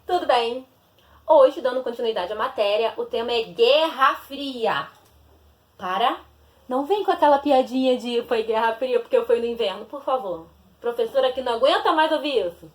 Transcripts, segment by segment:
tudo bem? Hoje, dando continuidade à matéria, o tema é Guerra Fria. Não vem com aquela piadinha de foi Guerra Fria porque foi no inverno, por favor. Professora que não aguenta mais ouvir isso.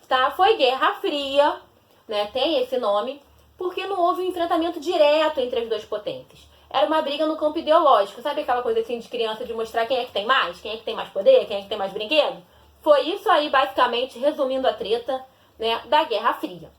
Tá? Foi Guerra Fria, né? Tem esse nome, porque não houve um enfrentamento direto entre as duas potências. Era uma briga no campo ideológico. Sabe aquela coisa assim de criança de mostrar quem é que tem mais? Quem é que tem mais poder? Quem é que tem mais brinquedo? Foi isso aí, basicamente, resumindo a treta, né, da Guerra Fria.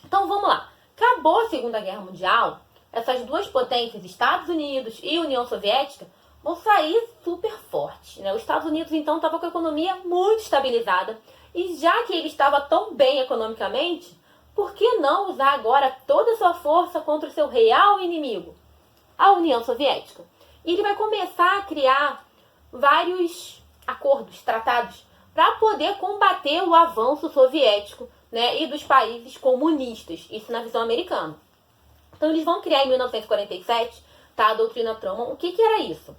Então vamos lá. Acabou a Segunda Guerra Mundial, essas duas potências, Estados Unidos e União Soviética, vão sair super fortes, né? Os Estados Unidos, então, estava com a economia muito estabilizada. E já que ele estava tão bem economicamente, por que não usar agora toda a sua força contra o seu real inimigo, a União Soviética? E ele vai começar a criar vários acordos, tratados, para poder combater o avanço soviético, né, e dos países comunistas, isso na visão americana. Então eles vão criar em 1947, tá, a doutrina Truman. O que era isso?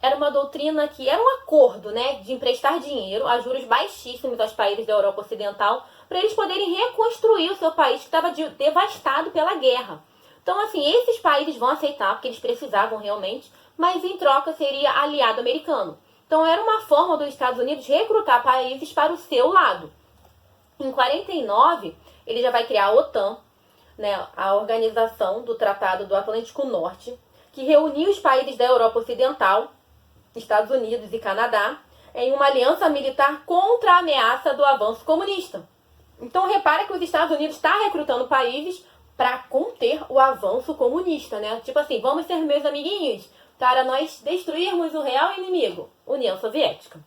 Era uma doutrina que era um acordo, né, de emprestar dinheiro a juros baixíssimos aos países da Europa Ocidental para eles poderem reconstruir o seu país que estava devastado pela guerra. Então, assim, esses países vão aceitar, porque eles precisavam realmente, mas em troca seria aliado americano. Então era uma forma dos Estados Unidos recrutar países para o seu lado. Em 49, ele já vai criar a OTAN, né, a Organização do Tratado do Atlântico Norte, que reuniu os países da Europa Ocidental, Estados Unidos e Canadá, em uma aliança militar contra a ameaça do avanço comunista. Então repara que os Estados Unidos está recrutando países para conter o avanço comunista, né? Tipo assim, vamos ser meus amiguinhos para nós destruirmos o real inimigo, União Soviética.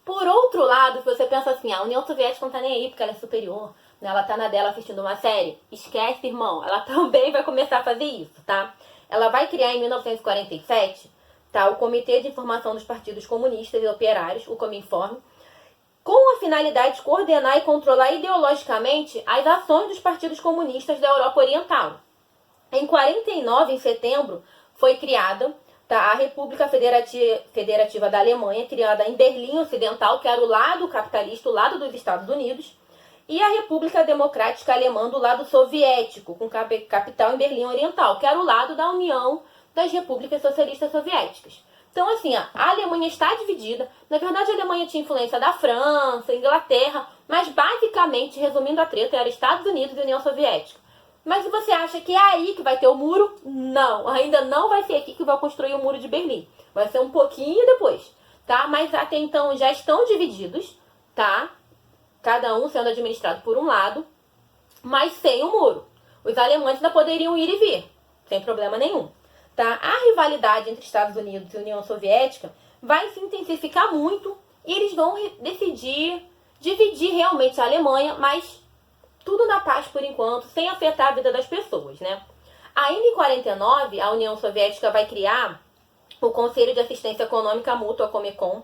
Por outro lado, se você pensa assim, a União Soviética não tá nem aí porque ela é superior, né? Ela tá na dela assistindo uma série, esquece, irmão, ela também vai começar a fazer isso, tá? Ela vai criar em 1947, tá, o Comitê de Informação dos Partidos Comunistas e Operários, o Cominform, com a finalidade de coordenar e controlar ideologicamente as ações dos partidos comunistas da Europa Oriental. Em 49, em setembro, foi criada, tá, a República Federativa da Alemanha, criada em Berlim Ocidental, que era o lado capitalista, o lado dos Estados Unidos, e a República Democrática Alemã do lado soviético, com capital em Berlim Oriental, que era o lado da União das Repúblicas Socialistas Soviéticas. Então, assim, a Alemanha está dividida. Na verdade, a Alemanha tinha influência da França, Inglaterra, mas basicamente, resumindo a treta, era Estados Unidos e União Soviética. Mas se você acha que é aí que vai ter o muro, não, ainda não vai ser aqui que vai construir o muro de Berlim. Vai ser um pouquinho depois, tá? Mas até então já estão divididos, tá? Cada um sendo administrado por um lado, mas sem o muro. Os alemães ainda poderiam ir e vir, sem problema nenhum. Tá? A rivalidade entre Estados Unidos e União Soviética vai se intensificar muito e eles vão decidir dividir realmente a Alemanha, mas tudo na paz por enquanto, sem afetar a vida das pessoas, né? Ainda em 49, a União Soviética vai criar o Conselho de Assistência Econômica Mútua, Comecon,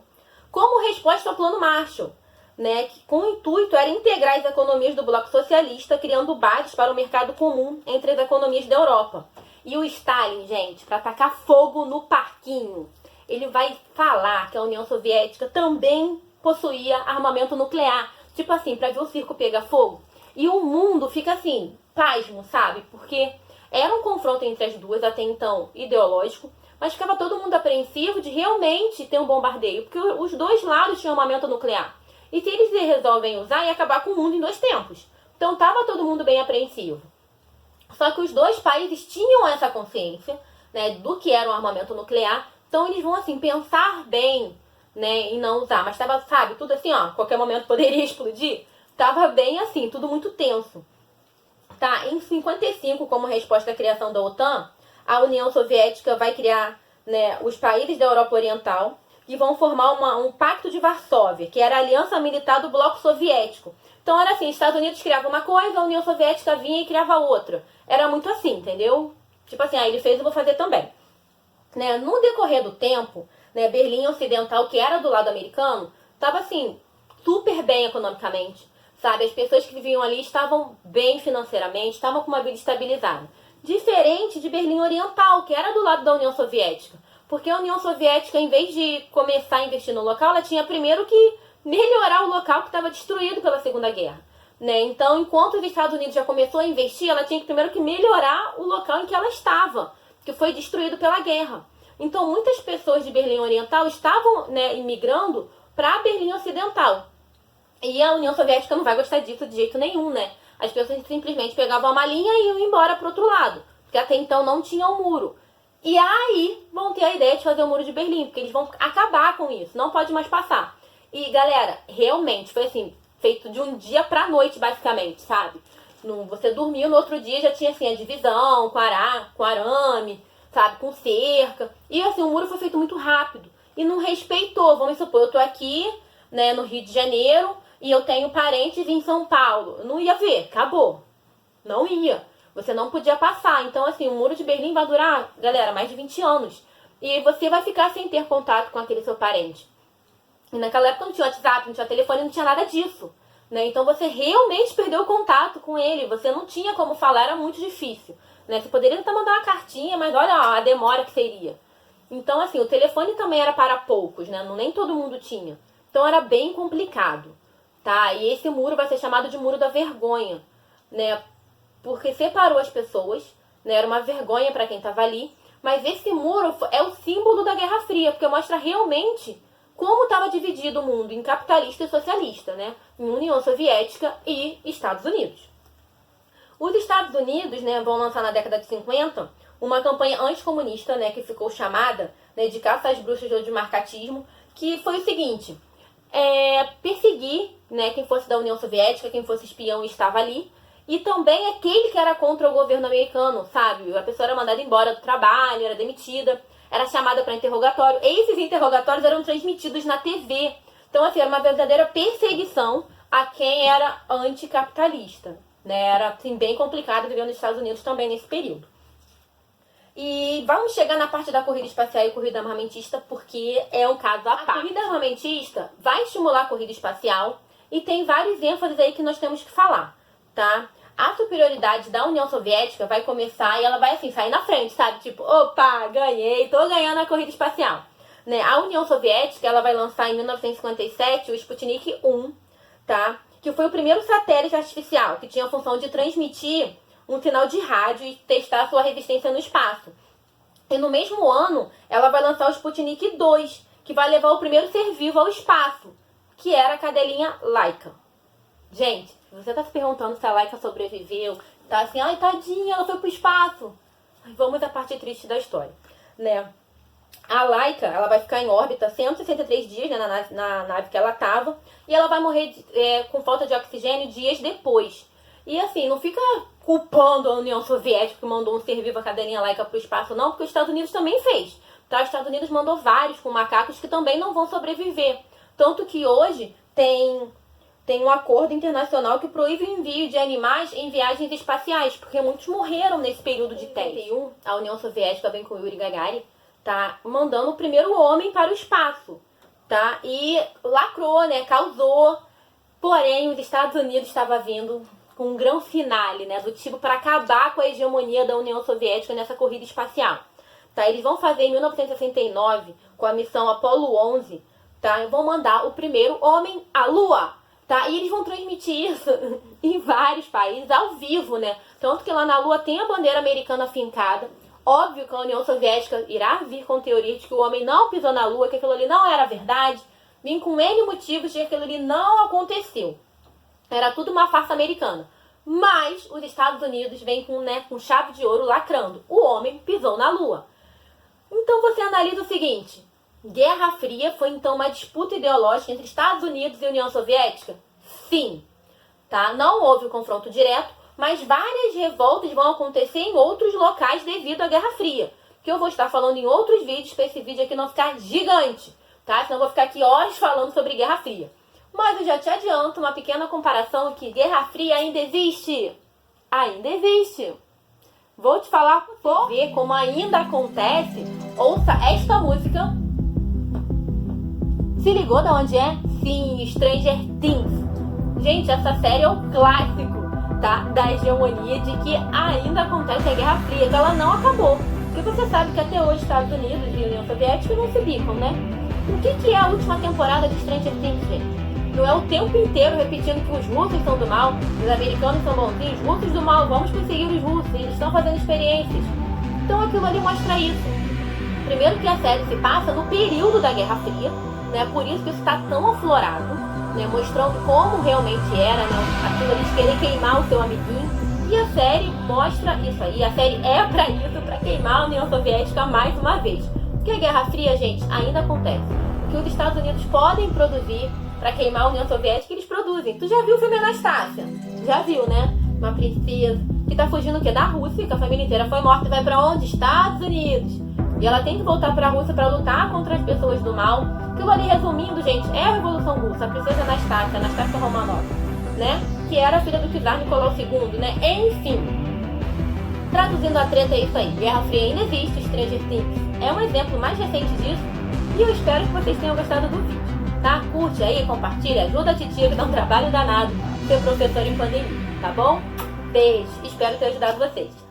como resposta ao Plano Marshall, né, que com o intuito era integrar as economias do bloco socialista, criando bases para o mercado comum entre as economias da Europa. E o Stalin, gente, para tacar fogo no parquinho, ele vai falar que a União Soviética também possuía armamento nuclear. Tipo assim, para ver o circo pegar fogo. E o mundo fica assim, pasmo, sabe? Porque era um confronto entre as duas, até então, ideológico, mas ficava todo mundo apreensivo de realmente ter um bombardeio, porque os dois lados tinham armamento nuclear. E se eles resolvem usar, ia acabar com o mundo em 2 tempos. Então estava todo mundo bem apreensivo. Só que os dois países tinham essa consciência, né, do que era um armamento nuclear, então eles vão, assim, pensar bem, né, em não usar. Mas estava, sabe, tudo assim, ó, a qualquer momento poderia explodir. Tava bem assim, tudo muito tenso. Tá? Em 55, como resposta à criação da OTAN, a União Soviética vai criar, né, os países da Europa Oriental e vão formar um Pacto de Varsóvia, que era a aliança militar do bloco soviético. Então era assim, Estados Unidos criava uma coisa, a União Soviética vinha e criava outra. Era muito assim, entendeu? Tipo assim, ele fez, eu vou fazer também. Né? No decorrer do tempo, né, Berlim Ocidental, que era do lado americano, estava assim, super bem economicamente, sabe? As pessoas que viviam ali estavam bem financeiramente, estavam com uma vida estabilizada. Diferente de Berlim Oriental, que era do lado da União Soviética. Porque a União Soviética, em vez de começar a investir no local, ela tinha primeiro que melhorar o local que estava destruído pela Segunda Guerra. né? Então, enquanto os Estados Unidos já começou a investir, ela tinha que primeiro que melhorar o local em que ela estava, que foi destruído pela guerra. Então, muitas pessoas de Berlim Oriental estavam, né, imigrando para Berlim Ocidental. E a União Soviética não vai gostar disso de jeito nenhum, né? As pessoas simplesmente pegavam a malinha e iam embora para outro lado, porque até então não tinha o muro. E aí vão ter a ideia de fazer o Muro de Berlim, porque eles vão acabar com isso, não pode mais passar. E, galera, realmente foi assim, feito de um dia pra noite, basicamente, sabe? Você dormiu, no outro dia já tinha, assim, a divisão, com arame, sabe? Com cerca. E, assim, o muro foi feito muito rápido. E não respeitou. Vamos supor, eu tô aqui, né, no Rio de Janeiro, e eu tenho parentes em São Paulo. Eu não ia ver, acabou. Não ia. Você não podia passar. Então, assim, o Muro de Berlim vai durar, galera, mais de 20 anos. E você vai ficar sem ter contato com aquele seu parente. E naquela época não tinha WhatsApp, não tinha telefone, não tinha nada disso, né? Então você realmente perdeu o contato com ele. Você não tinha como falar, era muito difícil, né? Você poderia tentar mandar uma cartinha, mas olha a demora que seria. Então, assim, o telefone também era para poucos, né? Nem todo mundo tinha. Então era bem complicado, tá? E esse muro vai ser chamado de Muro da Vergonha, né? Porque separou as pessoas, né? Era uma vergonha para quem estava ali. Mas esse muro é o símbolo da Guerra Fria, porque mostra realmente como estava dividido o mundo em capitalista e socialista, né? Em União Soviética e Estados Unidos. Os Estados Unidos, né, vão lançar na década de 50 uma campanha anticomunista, né, que ficou chamada, né, de caça às bruxas ou de marcatismo, que foi o seguinte: perseguir, né, quem fosse da União Soviética, quem fosse espião e estava ali, e também aquele que era contra o governo americano, sabe? A pessoa era mandada embora do trabalho, era demitida, era chamada para interrogatório. E esses interrogatórios eram transmitidos na TV. Então, assim, era uma verdadeira perseguição a quem era anticapitalista, né? Era, assim, bem complicado viver nos Estados Unidos também nesse período. E vamos chegar na parte da corrida espacial e corrida armamentista, porque é um caso à parte. A corrida armamentista vai estimular a corrida espacial e tem vários ênfases aí que nós temos que falar, tá? A superioridade da União Soviética vai começar e ela vai, assim, sair na frente, sabe? Tipo, opa, ganhei, tô ganhando a corrida espacial, né? A União Soviética, ela vai lançar em 1957 o Sputnik 1, tá? Que foi o primeiro satélite artificial que tinha a função de transmitir um sinal de rádio e testar sua resistência no espaço. E no mesmo ano, ela vai lançar o Sputnik 2, que vai levar o primeiro ser vivo ao espaço, que era a cadelinha Laika. Gente, você tá se perguntando se a Laika sobreviveu, tá assim, ai, tadinha, ela foi pro espaço. Vamos à parte triste da história, né? A Laika, ela vai ficar em órbita 163 dias, né, na nave que ela tava, e ela vai morrer com falta de oxigênio dias depois. E assim, não fica culpando a União Soviética que mandou um ser vivo, a cadelinha Laika, pro espaço, não, porque os Estados Unidos também fez, tá? Os Estados Unidos mandou vários com macacos que também não vão sobreviver. Tanto que hoje tem um acordo internacional que proíbe o envio de animais em viagens espaciais, porque muitos morreram nesse período de teste. A União Soviética, bem com o Yuri Gagarin, tá mandando o primeiro homem para o espaço, tá? E lacrou, né? Causou. Porém, os Estados Unidos estavam vindo com um grande finale, né? Do tipo para acabar com a hegemonia da União Soviética nessa corrida espacial, tá? Eles vão fazer em 1969, com a missão Apollo 11, tá? Vão mandar o primeiro homem à Lua, tá? E eles vão transmitir isso em vários países, ao vivo, né? Tanto que lá na Lua tem a bandeira americana fincada. Óbvio que a União Soviética irá vir com teorias de que o homem não pisou na Lua, que aquilo ali não era verdade. Vim com N motivos de que aquilo ali não aconteceu. Era tudo uma farsa americana. Mas os Estados Unidos vêm com chave de ouro lacrando. O homem pisou na Lua. Então você analisa o seguinte: Guerra Fria foi então uma disputa ideológica entre Estados Unidos e União Soviética? Sim. Tá? Não houve um confronto direto, mas várias revoltas vão acontecer em outros locais devido à Guerra Fria, que eu vou estar falando em outros vídeos, para esse vídeo aqui não ficar gigante, tá? Senão eu vou ficar aqui horas falando sobre Guerra Fria. Mas eu já te adianto uma pequena comparação que Guerra Fria ainda existe. Ainda existe. Vou te falar por ver como ainda acontece. Ouça esta música. Se ligou de onde é? Sim, Stranger Things. Gente, essa série é o clássico, tá? Da hegemonia de que ainda acontece a Guerra Fria, que ela não acabou. Porque você sabe que até hoje Estados Unidos e União Soviética não se bicam, né? O que é a última temporada de Stranger Things, gente? Não é o tempo inteiro repetindo que os russos são do mal, os americanos são bonzinhos, os russos do mal, vamos perseguir os russos, eles estão fazendo experiências. Então aquilo ali mostra isso. Primeiro que a série se passa no período da Guerra Fria, né? Por isso que isso está tão aflorado, né? Mostrando como realmente era, né? Aquilo ali de querer queimar o seu amiguinho. E a série mostra isso aí. A série é pra isso, pra queimar a União Soviética mais uma vez. Porque a Guerra Fria, gente, ainda acontece. O que os Estados Unidos podem produzir pra queimar a União Soviética, eles produzem. Tu já viu o filme Anastácia? Já viu, né? Uma princesa que tá fugindo o quê? Da Rússia, que a família inteira foi morta e vai pra onde? Estados Unidos. E ela tem que voltar pra Rússia pra lutar contra as pessoas do mal. Aquilo ali, resumindo, gente, é a Revolução Russa. A princesa Anastácia Romanova, né? Que era a filha do czar Nicolau II, né? Enfim. Traduzindo a treta, é isso aí. Guerra Fria ainda existe, Stranger Things é um exemplo mais recente disso. E eu espero que vocês tenham gostado do vídeo, tá? Curte aí, compartilha, ajuda a titia que dá um trabalho danado ser professor em pandemia, tá bom? Beijo, espero ter ajudado vocês.